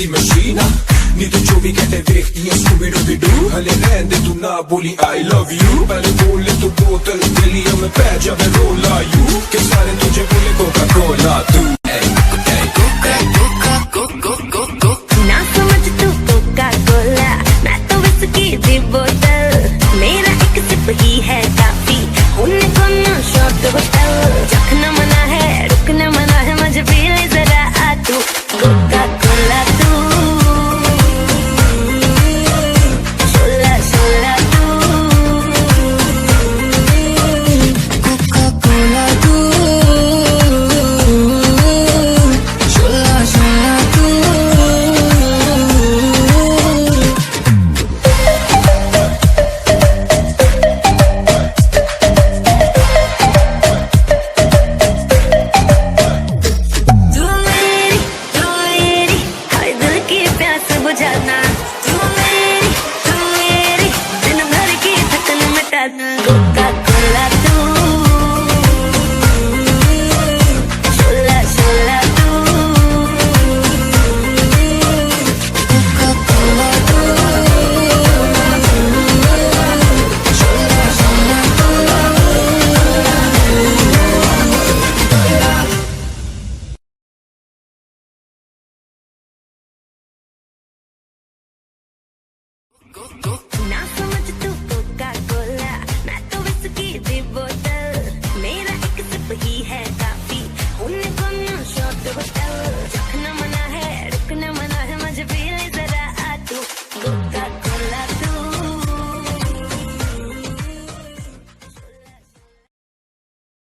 दी machine नी तू 24 घंटे देखती है स्कूबी डूबी डू हले रहन दे तू ना बोली आई लव यू पहले बोले तू बोतल गलियों में पै जावे रोला यू के सारे तुझे बोले कोका कोला तू ना समझ तू कोका कोला मैं तो विस्की दी बोतल मेरा एक सिप ही है काफी उन्हें कोना शॉट बोतल चखना मना है रुकना मना है मुझे पी ले जरा आ तू कोका कोला तू शोला शोला तू कोका कोला तू शोला शोला तू बुझाना तू मेरी दिन भर की थकन मिटाना कोका कोला तू शोला शोला तू कोका कोला तू शोला शोला तू go, go.